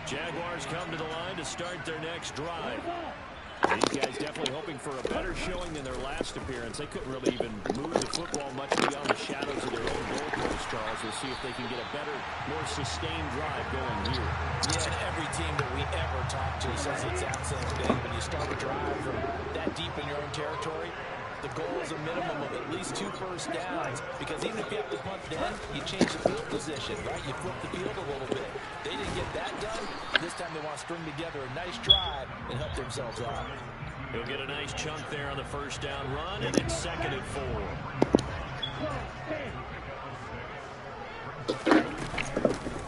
Jaguars come to the line to start their next drive. These guys definitely hoping for a better showing than their last appearance. They couldn't really even move the football much beyond the shadows of their own goalpost, Charles. We'll see if they can get a better, more sustained drive going here. Yeah, and every team that we ever talk to says the exact same thing. When you start a drive from that deep in your own territory, the goal is a minimum of at least 2 first downs, because even if you have to punt then, you change the field position, right? You flip the field a little bit. They didn't get that done. This time they want to string together a nice drive and help themselves out. He'll get a nice chunk there on the first down run, and it's 2nd and 4.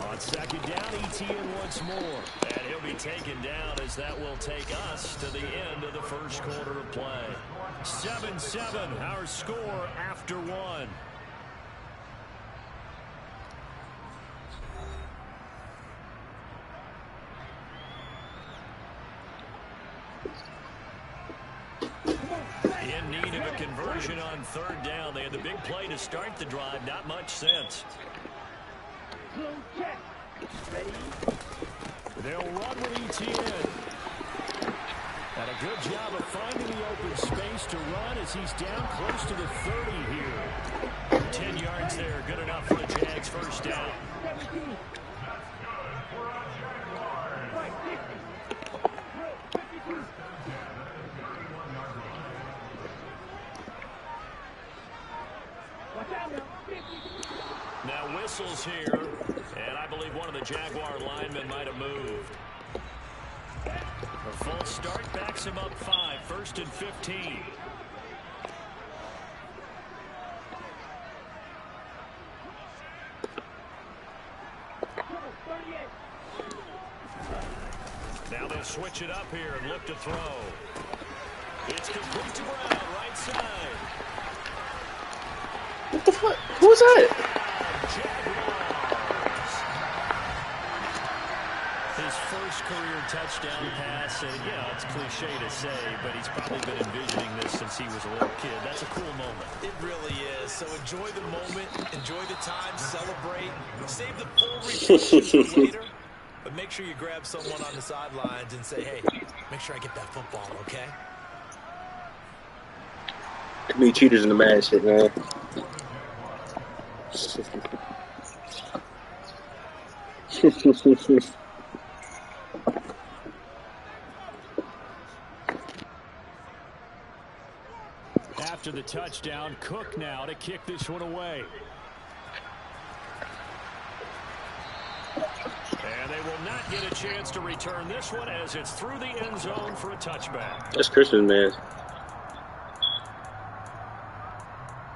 On 2nd down, ETN once more. And he'll be taken down as that will take us to the end of the first quarter of play. 7-7, our score after 1. In need of a conversion on 3rd down. They had the big play to start the drive. Not much sense. They'll run with ETN. And a good job of finding the open space to run as he's down close to the 30 here. 10 yards there, good enough for the Jags first down. Now whistles here, and I believe one of the Jaguar linemen might have moved. A false start backs him up 5, 1st and 15. Now they'll switch it up here and look to throw. It's complete to Brown, right side. What the fuck? Who was that? His first career touchdown pass, and yeah, it's cliche to say, but he's probably been envisioning this since he was a little kid. That's a cool moment. It really is. So enjoy the moment, enjoy the time, celebrate, save the full reflection for later, but make sure you grab someone on the sidelines and say, hey, make sure I get that football, okay? Too many cheaters in the mad shit, man. After the touchdown, Cook now to kick this one away. And they will not get a chance to return this one as it's through the end zone for a touchback. That's Christmas, man.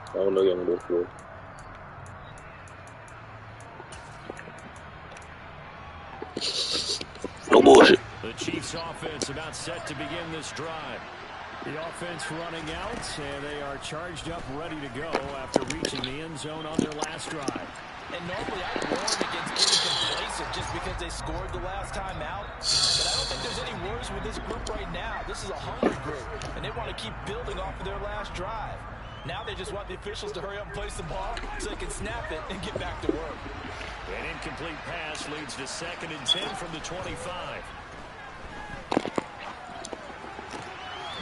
I don't know y'all gonna go for it. No bullshit. The Chiefs offense about set to begin this drive. The offense running out, and they are charged up, ready to go after reaching the end zone on their last drive. And normally I warn against getting complacent just because they scored the last time out. But I don't think there's any worries with this group right now. This is a hungry group, and they want to keep building off of their last drive. Now they just want the officials to hurry up and place the ball so they can snap it and get back to work. An incomplete pass leads to 2nd and 10 from the 25.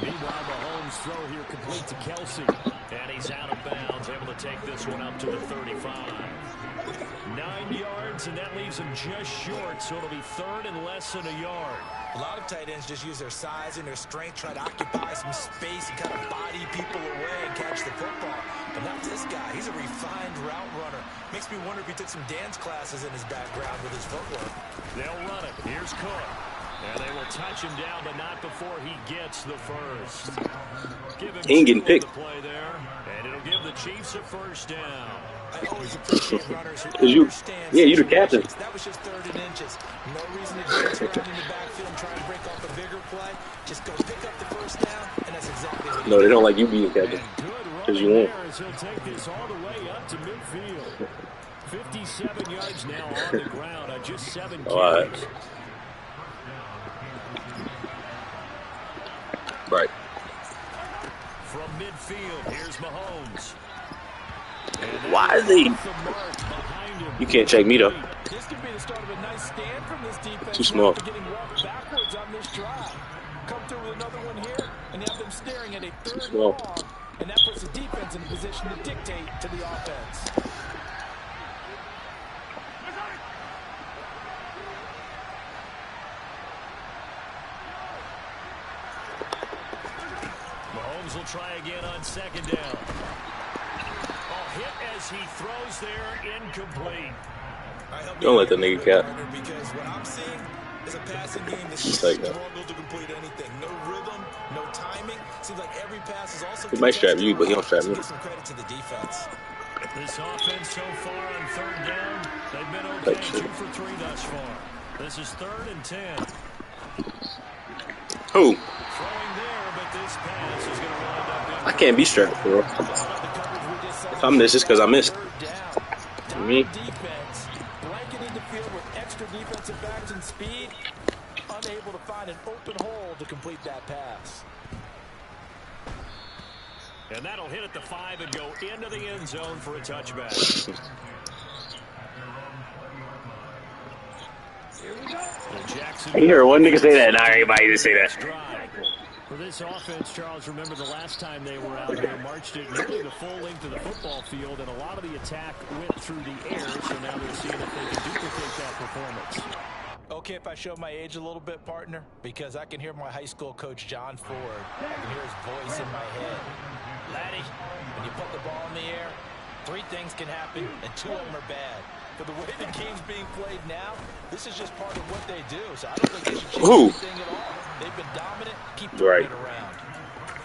Meanwhile, Mahomes' throw here complete to Kelsey. And he's out of bounds, able to take this one up to the 35. 9 yards, and that leaves him just short, so it'll be 3rd and less than a yard. A lot of tight ends just use their size and their strength, try to occupy some space and kind of body people away and catch the football. But not this guy. He's a refined route runner. Makes me wonder if he took some dance classes in his background with his footwork. They'll run it. Here's Cook. And they will touch him down, but not before he gets the first. Give him he ain't getting picked. The play there, and it'll give the Chiefs a first down. I always appreciate runners who understand. Yeah, you're the captain. That was just 3rd and inches. No reason to dance around in the backfield and try to break off a bigger play. Just go pick up the first down, and that's exactly what No, they don't like you being captain. Because you won't. He'll take this all the way up to midfield. 57 yards now on the ground on just 7 carries. Right. From midfield, here's Mahomes. Why is he? You can't check me though. This could be the start of a nice stand from this defense. Too small. Getting walked backwards on this drive. Come through with another one here, and you have them staring at a third long, and that puts the defense in a position to dictate to the offense. Mahomes will try again on second down. Hit as he throws there, incomplete. Don't let the nigga cap. Because what I'm seeing is a passing game that's like struggle to complete anything. No rhythm, no timing. Seems like every pass is also. He might strap you, but he don't strap me. Give some credit to the defense. This offense so far on third down, they've been okay, 2 for 3 thus far. This is 3rd and 10. Who? Throwing there, but this pass is going to wind up. I can't be strapped, bro. If I miss, it's because I missed. Me? Defense blanketing the field with extra defensive backs and speed, unable to find an open hole to complete that pass. And that'll hit at the 5 and go into the end zone for a touchback. You heard one nigga say that, and everybody to say that. For this offense, Charles, remember the last time they were out here, marched it nearly the full length of the football field, and a lot of the attack went through the air, so now they're seeing if they can duplicate that performance. Okay, if I show my age a little bit, partner, because I can hear my high school coach, John Ford. I can hear his voice in my head. Laddie, when you put the ball in the air, 3 things can happen, and 2 of them are bad. For the way the game's being played now, this is just part of what they do. So I don't think they should change anything at all. They've been dominant. Keep throwing it around.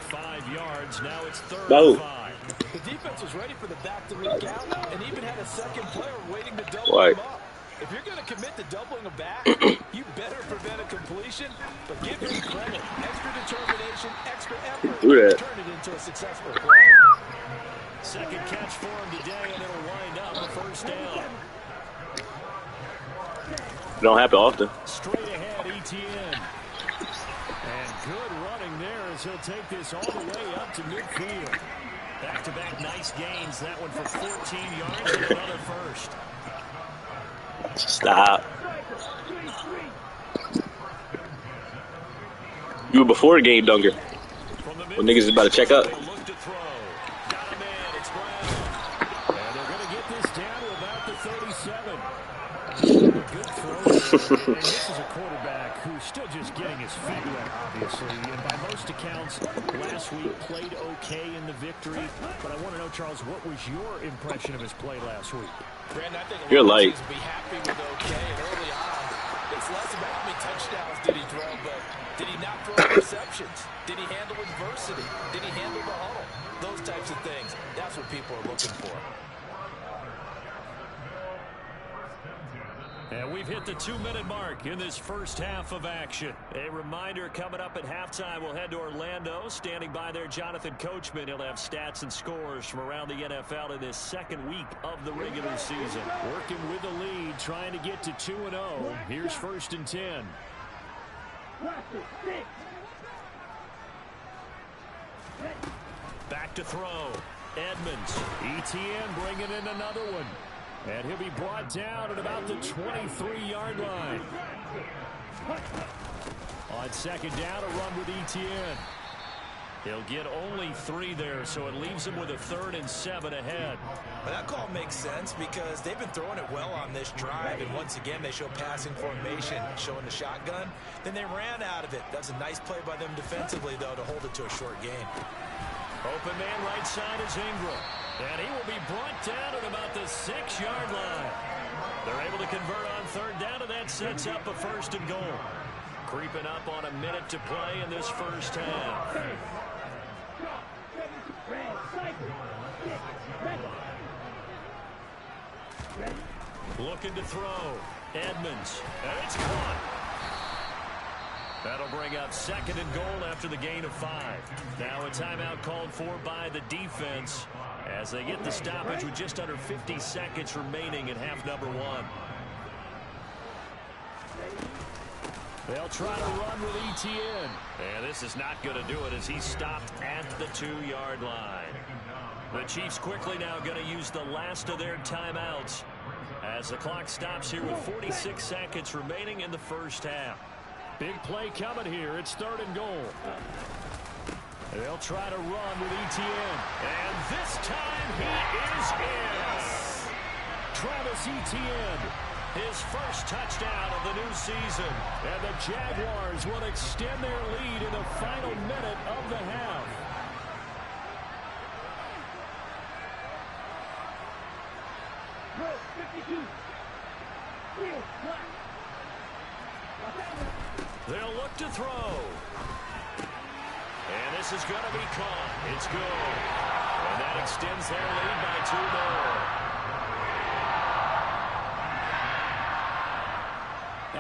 5 yards. Now it's 3rd and 5. The defense was ready for the back to leak out and even had a second player waiting to double him up. If you're going to commit to doubling a back, you better prevent a completion. But give him credit. Extra determination, extra effort. Turn it into a successful play. Second catch for him today, and it'll wind up a 1st down. It don't happen often. Straight ahead, Etienne. And good running there as he'll take this all the way up to midfield. Back-to-back nice gains. That one for 14 yards and another 1st. Stop. You were before the game, Dunker. When niggas is about to check up. And this is a quarterback who's still just getting his feet wet, obviously. And by most accounts, last week played okay in the victory. But I want to know, Charles, what was your impression of his play last week? Brandon, I think you're light. Be happy with okay, and early on, it's less about how many touchdowns did he throw, but did he not throw interceptions? Did he handle adversity? Did he handle the huddle? Those types of things. That's what people are looking for. And we've hit the 2-minute mark in this first half of action. A reminder, coming up at halftime, we'll head to Orlando. Standing by there, Jonathan Coachman. He'll have stats and scores from around the NFL in this 2nd week of the regular season. Working with the lead, trying to get to 2-0. Here's 1st and 10. Back to throw. Edmonds. Etienne bringing in another one. And he'll be brought down at about the 23-yard line. On second down, a run with Etienne. He'll get only 3 there, so it leaves him with a 3rd and 7 ahead. But that call makes sense because they've been throwing it well on this drive, and once again they show passing formation, showing the shotgun. Then they ran out of it. That's a nice play by them defensively, though, to hold it to a short gain. Open man right side is Ingram. And he will be brought down at about the 6-yard line. They're able to convert on 3rd down, and that sets up a 1st and goal. Creeping up on a minute to play in this first half. Looking to throw. Edmonds. And it's caught. That'll bring up 2nd and goal after the gain of 5. Now a timeout called for by the defense as they get the stoppage with just under 50 seconds remaining in half number 1. They'll try to run with Etienne. And this is not going to do it as he's stopped at the 2-yard line. The Chiefs quickly now going to use the last of their timeouts As the clock stops here with 46 seconds remaining in the first half. Big play coming here. It's 3rd and goal. They'll try to run with Etienne. And this time he is in. Travis Etienne, his first touchdown of the new season. And the Jaguars will extend their lead in the final minute of the half. They'll look to throw. And this is going to be caught. It's good. And that extends their lead by 2 more.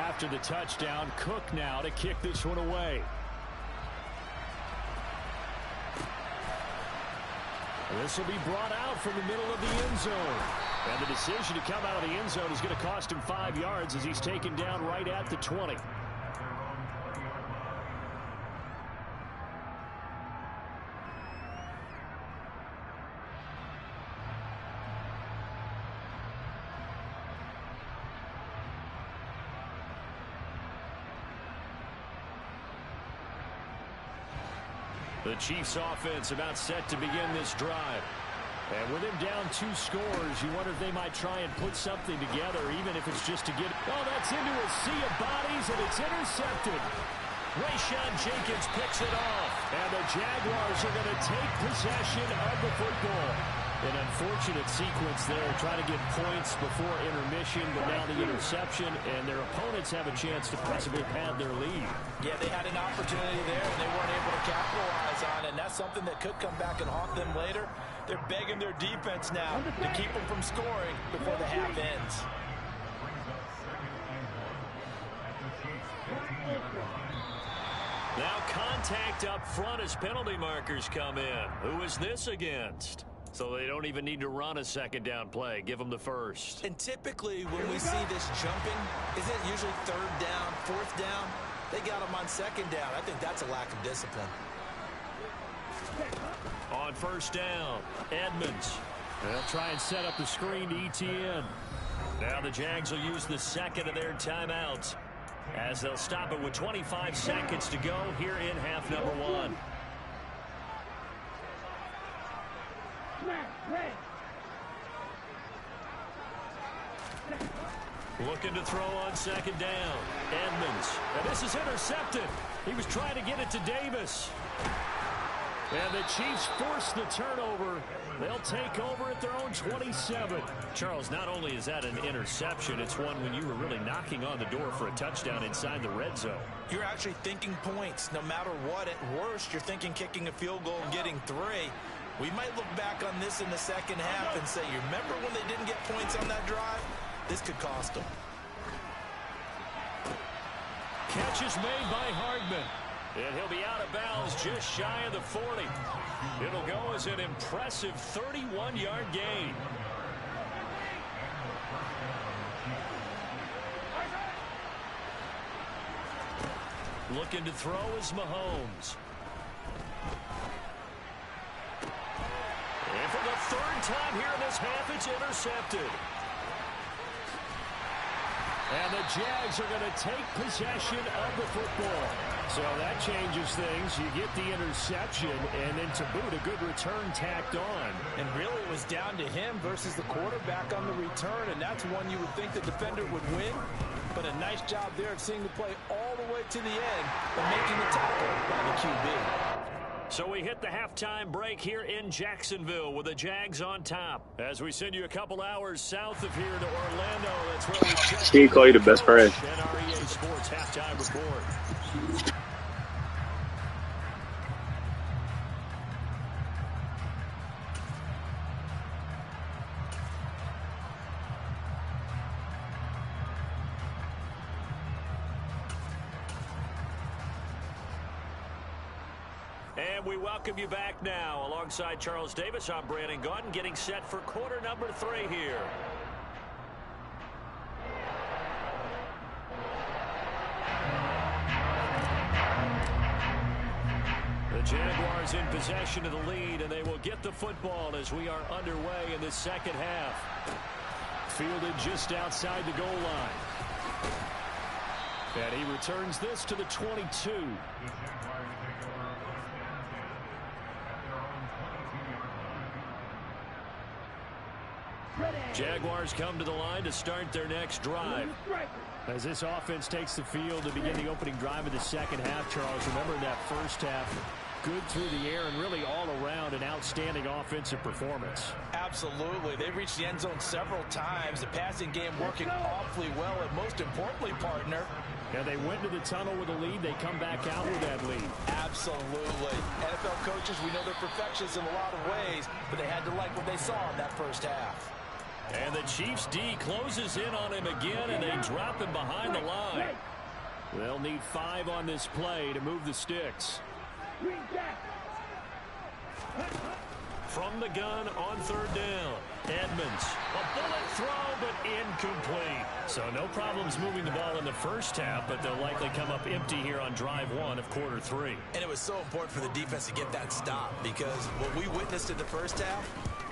After the touchdown, Cook now to kick this one away. This will be brought out from the middle of the end zone. And the decision to come out of the end zone is going to cost him 5 yards as he's taken down right at the 20. The Chiefs offense about set to begin this drive. And with him down 2 scores, you wonder if they might try and put something together, even if it's just to get... Oh, that's into a sea of bodies, and it's intercepted. Rayshawn Jenkins picks it off. And the Jaguars are going to take possession of the football. An unfortunate sequence there, trying to get points before intermission, but now the interception, and their opponents have a chance to possibly pad their lead. Yeah, they had an opportunity there, and they weren't able to capitalize on it, and that's something that could come back and haunt them later. They're begging their defense now to keep them from scoring before the half ends. Now contact up front as penalty markers come in. Who is this against? So they don't even need to run a 2nd down play. Give them the first. And typically when we see this jumping, isn't it usually 3rd down, 4th down? They got them on 2nd down. I think that's a lack of discipline. On 1st down, Edmonds. They'll try and set up the screen to Etienne. Now the Jags will use the 2nd of their timeouts as they'll stop it with 25 seconds to go here in half number 1. Looking to throw on 2nd down. Edmonds. And this is intercepted. He was trying to get it to Davis. And the Chiefs force the turnover. They'll take over at their own 27. Charles, not only is that an interception, it's one when you were really knocking on the door for a touchdown inside the red zone. You're actually thinking points no matter what. At worst, you're thinking kicking a field goal and getting 3. We might look back on this in the 2nd half and say, you remember when they didn't get points on that drive? This could cost them. Catch is made by Hardman. And he'll be out of bounds just shy of the 40. It'll go as an impressive 31-yard gain. Looking to throw is Mahomes. And for the 3rd time here in this half, it's intercepted. And the Jags are going to take possession of the football. So that changes things. You get the interception, and then to boot, a good return tacked on. And really it was down to him versus the quarterback on the return, and that's one you would think the defender would win. But a nice job there of seeing the play all the way to the end and making the tackle by the QB. So we hit the halftime break here in Jacksonville with the Jags on top. As we send you a couple hours south of here to Orlando, that's where we check. Steve call you the best friend. NREA Sports halftime report. And we welcome you back now. Alongside Charles Davis, I'm Brandon Gaudin, getting set for quarter number 3 here. The Jaguars in possession of the lead, and they will get the football as we are underway in the 2nd half. fielded just outside the goal line. And he returns this to the 22. Jaguars come to the line to start their next drive. As this offense takes the field to begin the opening drive of the second half, Charles, remember in that first half, good through the air and really all around an outstanding offensive performance. Absolutely. They reached the end zone several times. The passing game working awfully well, and most importantly, partner, and they went to the tunnel with a lead. They come back out with that lead. Absolutely. NFL coaches, we know they're perfectionists in a lot of ways, but they had to like what they saw in that first half. And the Chiefs D closes in on him again, and they drop him behind the line. They'll need 5 on this play to move the sticks. From the gun on third down, Edmonds. A bullet throw, but incomplete. So no problems moving the ball in the first half, but they'll likely come up empty here on drive 1 of quarter 3. And it was so important for the defense to get that stop, because what we witnessed in the first half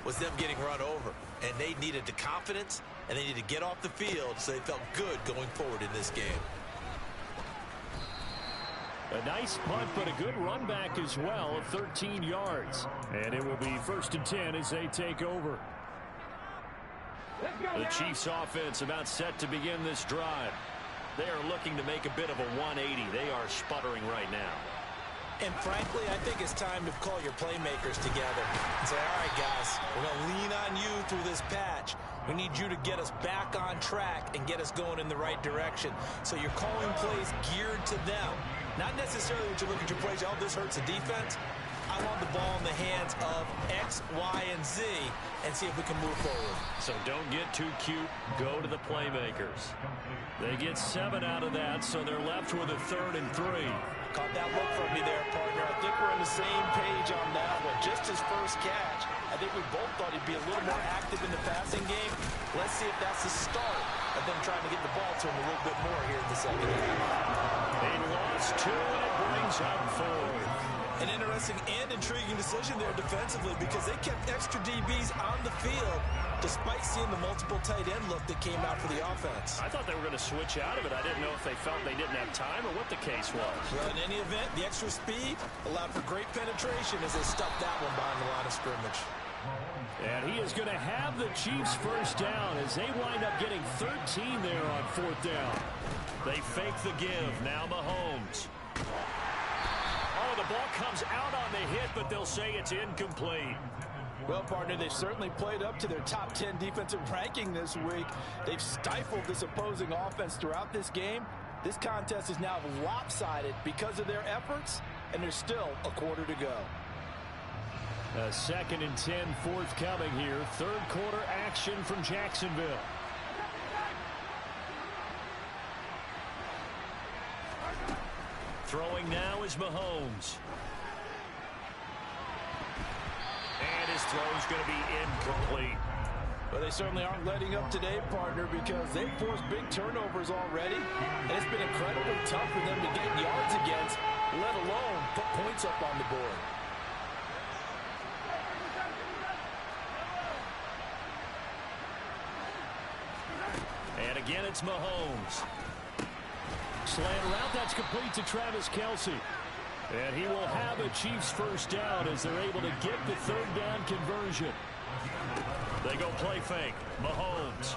was them getting run over. And they needed the confidence, and they needed to get off the field so they felt good going forward in this game. A nice punt, but a good run back as well of 13 yards. And it will be 1st and 10 as they take over. The Chiefs offense about set to begin this drive. They are looking to make a bit of a 180. They are sputtering right now. And frankly, I think it's time to call your playmakers together and say, all right, guys, we're going to lean on you through this patch. We need you to get us back on track and get us going in the right direction. So you're calling plays geared to them. Not necessarily when you look at your plays, oh, this hurts the defense. I want the ball in the hands of X, Y, and Z and see if we can move forward. So don't get too cute. Go to the playmakers. They get 7 out of that, so they're left with a 3rd and 3. Caught that look from me there, partner. I think we're on the same page on that one. Just his first catch. I think we both thought he'd be a little more active in the passing game. Let's see if that's the start of them trying to get the ball to him a little bit more here in the second half. They lost 2, and it brings up 4. An interesting and intriguing decision there defensively, because they kept extra DBs on the field despite seeing the multiple tight end look that came out for the offense. I thought they were going to switch out of it. I didn't know if they felt they didn't have time or what the case was. Well, in any event, the extra speed allowed for great penetration as they stuffed that one behind the line of scrimmage. And he is going to have the Chiefs first down as they wind up getting 13 there on 4th down. They fake the give. Now Mahomes. Oh, the ball comes out on the hit, but they'll say it's incomplete. Well, partner, they've certainly played up to their top 10 defensive ranking this week. They've stifled this opposing offense throughout this game. This contest is now lopsided because of their efforts, and there's still a quarter to go. A 2nd and 10 forthcoming here. 3rd quarter action from Jacksonville. Throwing now is Mahomes. And his throw's going to be incomplete. Well, they certainly aren't letting up today, partner, because they've forced big turnovers already. And it's been incredibly tough for them to get yards against, let alone put points up on the board. And again, it's Mahomes. Slant route, that's complete to Travis Kelce. And he will have a Chiefs first down as they're able to get the 3rd down conversion. They go play fake. Mahomes.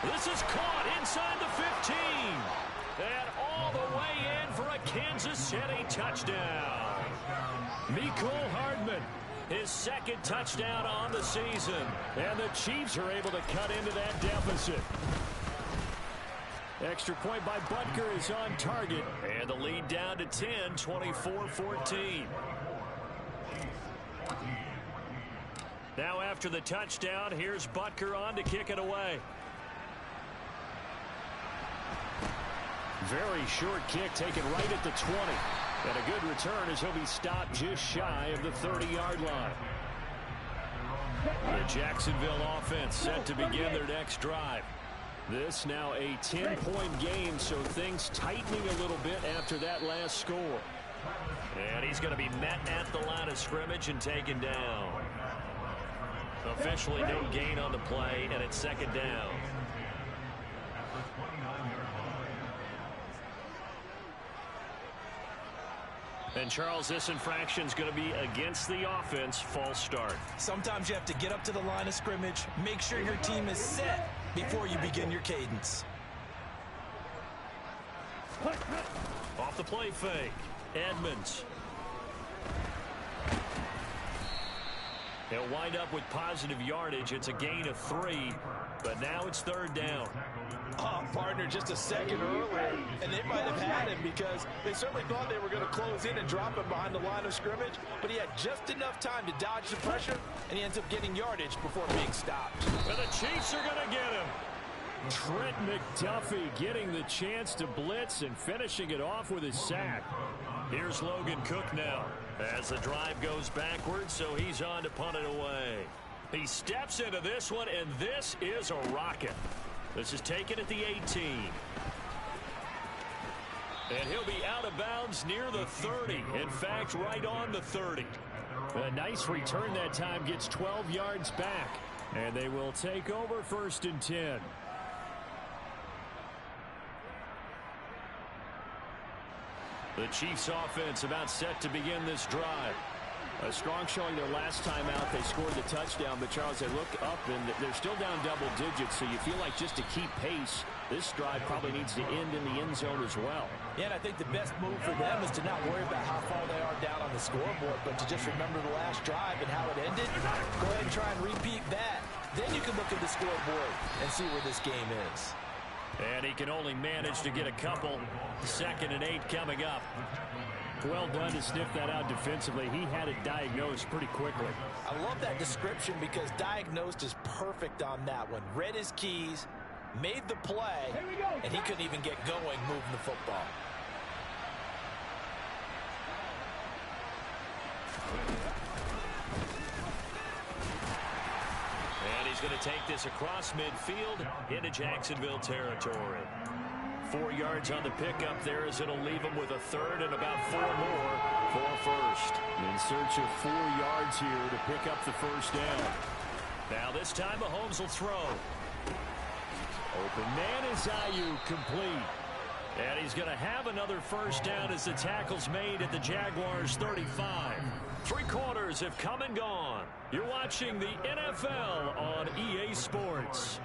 This is caught inside the 15. And all the way in for a Kansas City touchdown. Mecole Hardman, his 2nd touchdown on the season. And the Chiefs are able to cut into that deficit. Extra point by Butker is on target. And the lead down to 10, 24-14. Now after the touchdown, here's Butker on to kick it away. Very short kick taken right at the 20. And a good return as he'll be stopped just shy of the 30-yard line. The Jacksonville offense set to begin their next drive. This now a 10-point game, so things tightening a little bit after that last score. And he's going to be met at the line of scrimmage and taken down. A Officially no gain on the play, and it's second down. And, Charles, this infraction is going to be against the offense. False start. Sometimes you have to get up to the line of scrimmage, make sure your team is set before you begin your cadence. Off the play fake. Edmonds. He'll wind up with positive yardage. It's a gain of 3, but now it's third down. Oh, partner, just a second earlier, and they might have had him because they certainly thought they were going to close in and drop him behind the line of scrimmage, but he had just enough time to dodge the pressure, and he ends up getting yardage before being stopped. And the Chiefs are going to get him. Trent McDuffie getting the chance to blitz and finishing it off with his sack. Here's Logan Cook now as the drive goes backwards, so he's on to punt it away. He steps into this one, and this is a rocket. This is taken at the 18. And he'll be out of bounds near the 30. In fact, right on the 30. A nice return that time, gets 12 yards back. And they will take over 1st and 10. The Chiefs offense about set to begin this drive. A strong showing their last time out. They scored the touchdown, but Charles, they look up and they're still down double digits, so you feel like just to keep pace, this drive probably needs to end in the end zone as well. Yeah, and I think the best move for them is to not worry about how far they are down on the scoreboard, but to just remember the last drive and how it ended. Go ahead and try and repeat that. Then you can look at the scoreboard and see where this game is. And he can only manage to get a couple. 2nd and 8 coming up. Well done to sniff that out defensively. He had it diagnosed pretty quickly. I love that description because diagnosed is perfect on that one. Read his keys, made the play, and he couldn't even get going moving the football. And he's going to take this across midfield into Jacksonville territory. 4 yards on the pickup there as it'll leave him with a 3rd and about 4 more for 1st. In search of 4 yards here to pick up the 1st down. Now this time Mahomes will throw. Open man is Ayuk, complete. And he's going to have another 1st down as the tackle's made at the Jaguars 35. 3 quarters have come and gone. You're watching the NFL on EA Sports.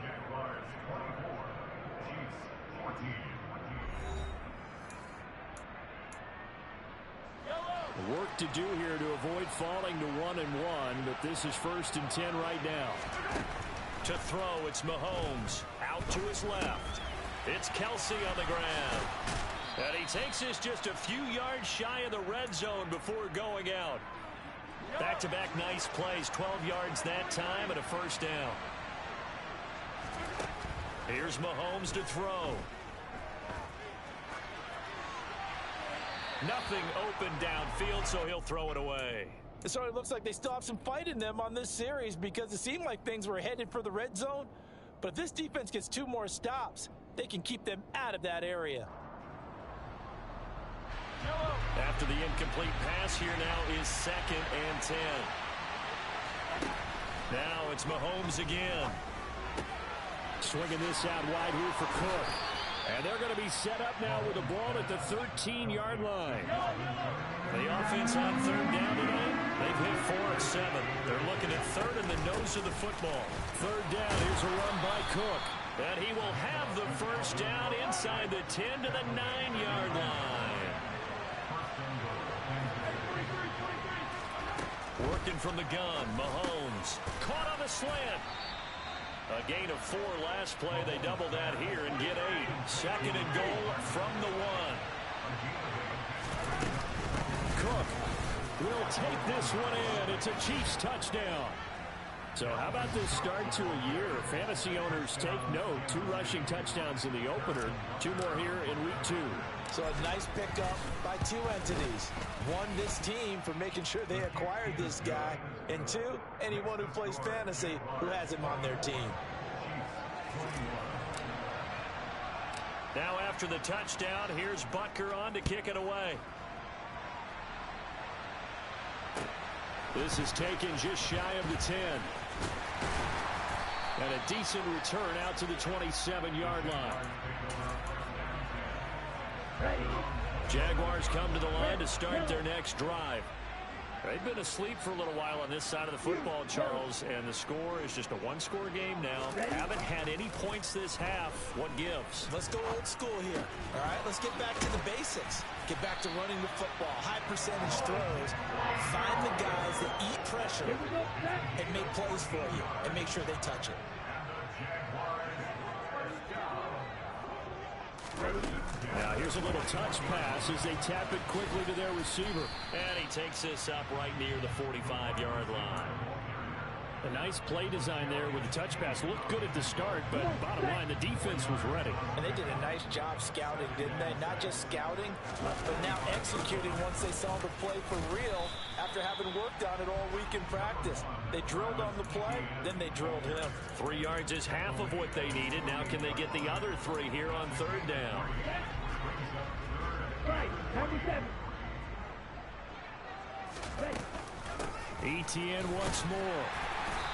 Work to do here to avoid falling to 1-1, but this is 1st and 10 right now. To throw, it's Mahomes. Out to his left. It's Kelsey on the ground. And he takes this just a few yards shy of the red zone before going out. Back-to-back nice plays. 12 yards that time and a 1st down. Here's Mahomes to throw. Nothing open downfield, so he'll throw it away. It certainly looks like they still have some fight in them on this series because it seemed like things were headed for the red zone. But if this defense gets 2 more stops, they can keep them out of that area. After the incomplete pass, here now is 2nd and 10. Now it's Mahomes again. Swinging this out wide here for Cook. And they're going to be set up now with the ball at the 13-yard line. The offense on 3rd down tonight, they've hit 4 of 7. They're looking at 3rd in the nose of the football. 3rd down, here's a run by Cook. And he will have the 1st down inside the 10 to the 9-yard line. Working from the gun, Mahomes. Caught on the slant. A gain of 4 last play. They double that here and get 8. 2nd and goal from the 1. Cook will take this one in. It's a Chiefs touchdown. So how about this start to a year? Fantasy owners take note. 2 rushing touchdowns in the opener. 2 more here in week 2. So a nice pickup by 2 entities. 1, this team for making sure they acquired this guy. And 2, anyone who plays fantasy who has him on their team. Now after the touchdown, here's Butker on to kick it away. This is taken just shy of the 10. And a decent return out to the 27-yard line. Jaguars come to the line to start their next drive. They've been asleep for a little while on this side of the football, Charles, and the score is just a one-score game now. Haven't had any points this half. What gives? Let's go old school here. All right, let's get back to the basics. Get back to running the football, high percentage throws. Find the guys that eat pressure and make plays for you and make sure they touch it. Now here's a little touch pass as they tap it quickly to their receiver. And he takes this up right near the 45-yard line. A nice play design there with the touch pass. Looked good at the start, but bottom line, the defense was ready. And they did a nice job scouting, didn't they? Not just scouting, but now executing once they saw the play for real after having worked on it all week in practice. They drilled on the play, then they drilled him. 3 yards is half of what they needed. Now can they get the other 3 here on third down? Etienne once more.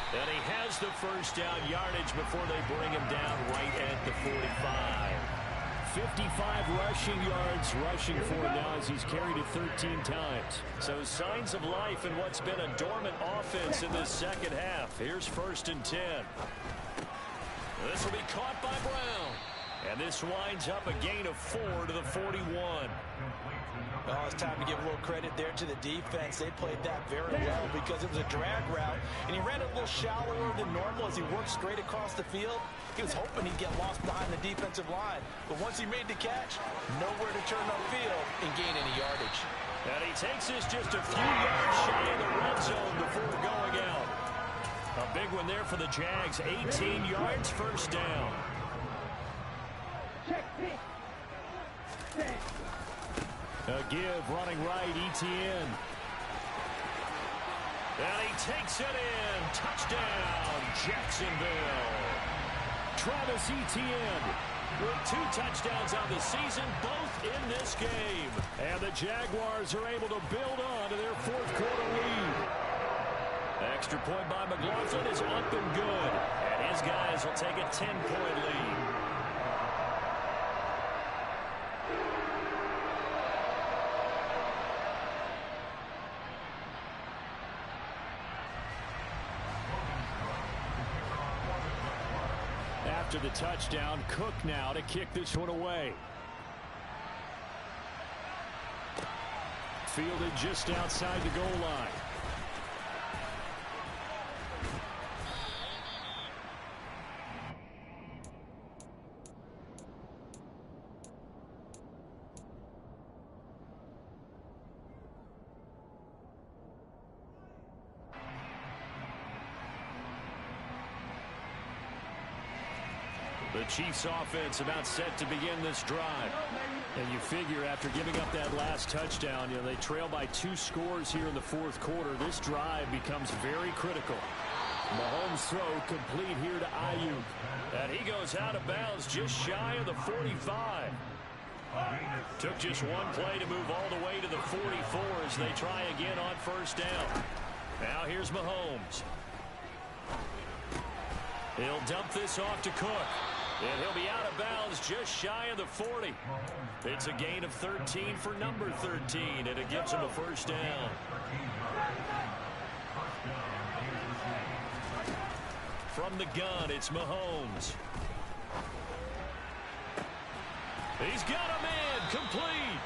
And he has the first down yardage before they bring him down right at the 45. 55 rushing yards rushing for him now as he's carried it 13 times. So signs of life in what's been a dormant offense in this second half. Here's 1st and 10. This will be caught by Brown. And this winds up a gain of 4 to the 41. Well, it's time to give a little credit there to the defense. They played that very well because it was a drag route, and he ran it a little shallower than normal as he worked straight across the field. He was hoping he'd get lost behind the defensive line, but once he made the catch, nowhere to turn upfield and gain any yardage. And he takes this just a few yards shy of the red zone before going out. A big one there for the Jags. 18 yards, first down. A give running right, Etienne. And he takes it in. Touchdown, Jacksonville. Travis Etienne with 2 touchdowns on the season, both in this game. And the Jaguars are able to build on to their 4th quarter lead. Extra point by McLaughlin is up and good. And his guys will take a 10-point lead. After the touchdown, Cook now to kick this one away. Fielded just outside the goal line. The Chiefs offense about set to begin this drive. And you figure after giving up that last touchdown, they trail by 2 scores here in the 4th quarter. This drive becomes very critical. Mahomes' throw complete here to Ayuk. And he goes out of bounds just shy of the 45. Took just one play to move all the way to the 44 as they try again on first down. Now here's Mahomes. He'll dump this off to Cook. And he'll be out of bounds just shy of the 40. It's a gain of 13 for number 13, and it gives him a first down. From the gun, it's Mahomes. He's got a man complete.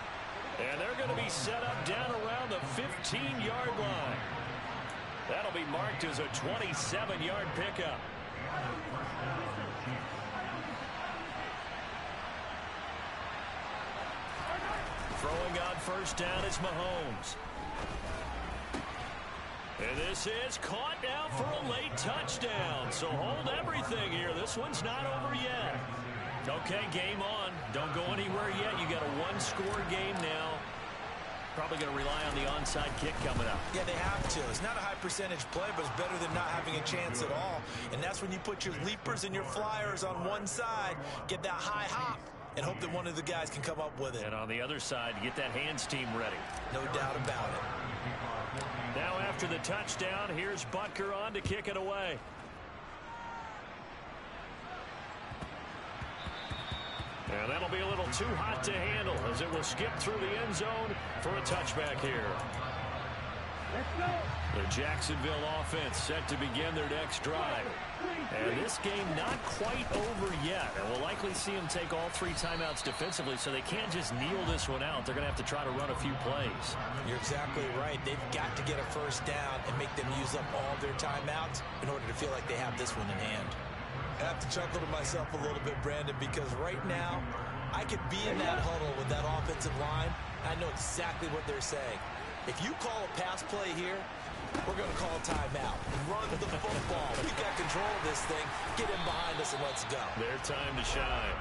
And they're going to be set up down around the 15-yard line. That'll be marked as a 27-yard pickup. Throwing on first down is Mahomes. And this is caught now for a late touchdown. So hold everything here. This one's not over yet. Okay, game on. Don't go anywhere yet. You got a 1-score game now. Probably going to rely on the onside kick coming up. Yeah, they have to. It's not a high percentage play, but it's better than not having a chance at all. And that's when you put your leapers and your flyers on one side, get that high hop, and hope that one of the guys can come up with it. And on the other side, get that hands team ready. No doubt about it. Now after the touchdown, here's Butker on to kick it away. And that'll be a little too hot to handle as it will skip through the end zone for a touchback here. The Jacksonville offense set to begin their next drive. And this game not quite over yet. And we'll likely see them take all 3 timeouts defensively, so they can't just kneel this one out. They're going to have to try to run a few plays. You're exactly right. They've got to get a first down and make them use up all their timeouts in order to feel like they have this one in hand. I have to chuckle to myself a little bit, Brandon, because right now I could be in that huddle with that offensive line. I know exactly what they're saying. If you call a pass play here, we're going to call a timeout. Run the football. You got control of this thing. Get in behind us and let's go. Their time to shine.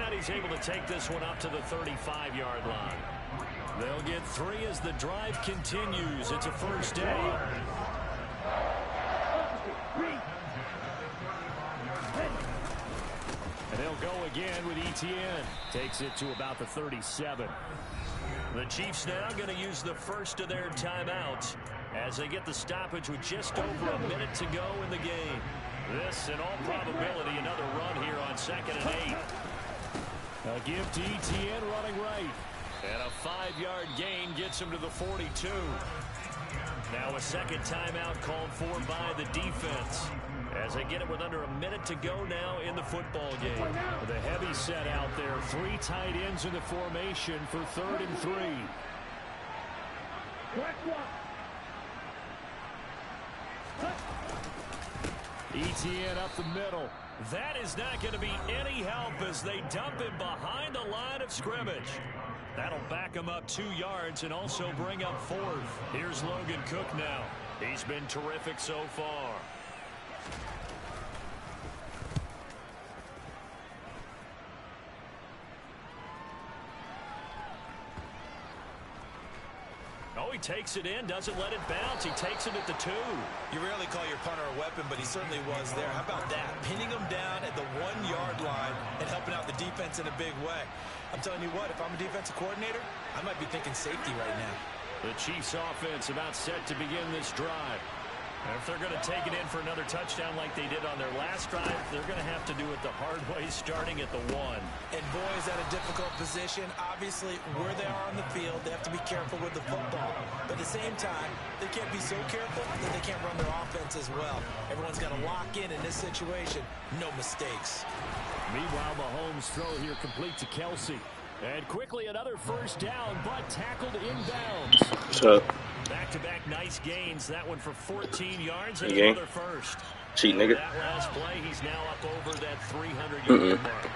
And he's able to take this one up to the 35-yard line. They'll get 3 as the drive continues. It's a first down. And they'll go again with Etienne. Takes it to about the 37. The Chiefs now going to use the first of their timeouts as they get the stoppage with just over a minute to go in the game. This, in all probability, another run here on 2nd and 8. A give to Etienne running right. And a 5-yard gain gets him to the 42. Now a second timeout called for by the defense as they get it with under a minute to go now in the football game. With a heavy set out there, 3 tight ends in the formation for 3rd and 3. Etienne up the middle. That is not going to be any help as they dump him behind the line of scrimmage. That'll back him up 2 yards and also bring up 4th. Here's Logan Cook now. He's been terrific so far. Oh, he takes it in, doesn't let it bounce. He takes it at the 2. You rarely call your punter a weapon, but he certainly was there. How about that? Pinning him down at the 1-yard line and helping out the defense in a big way. I'm telling you what, if I'm a defensive coordinator, I might be thinking safety right now. The Chiefs offense about set to begin this drive. And if they're going to take it in for another touchdown like they did on their last drive, they're going to have to do it the hard way, starting at the 1. And boy, is that a difficult position. Obviously, where they are on the field, they have to be careful with the football. But at the same time, they can't be so careful that they can't run their offense as well. Everyone's got to lock in this situation. No mistakes. Meanwhile, Mahomes' throw here complete to Kelsey. And quickly another first down, but tackled inbounds. What's up? Back-to-back nice gains. That one for 14 yards and another first. Cheat, nigga. That last play, he's now up over that 300-yard mark.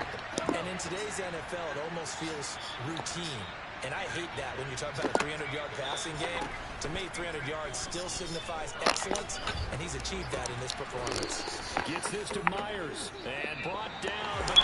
And in today's NFL, it almost feels routine. And I hate that when you talk about a 300-yard passing game. To me, 300 yards still signifies excellence, and he's achieved that in this performance. Gets this to Myers, and brought down, but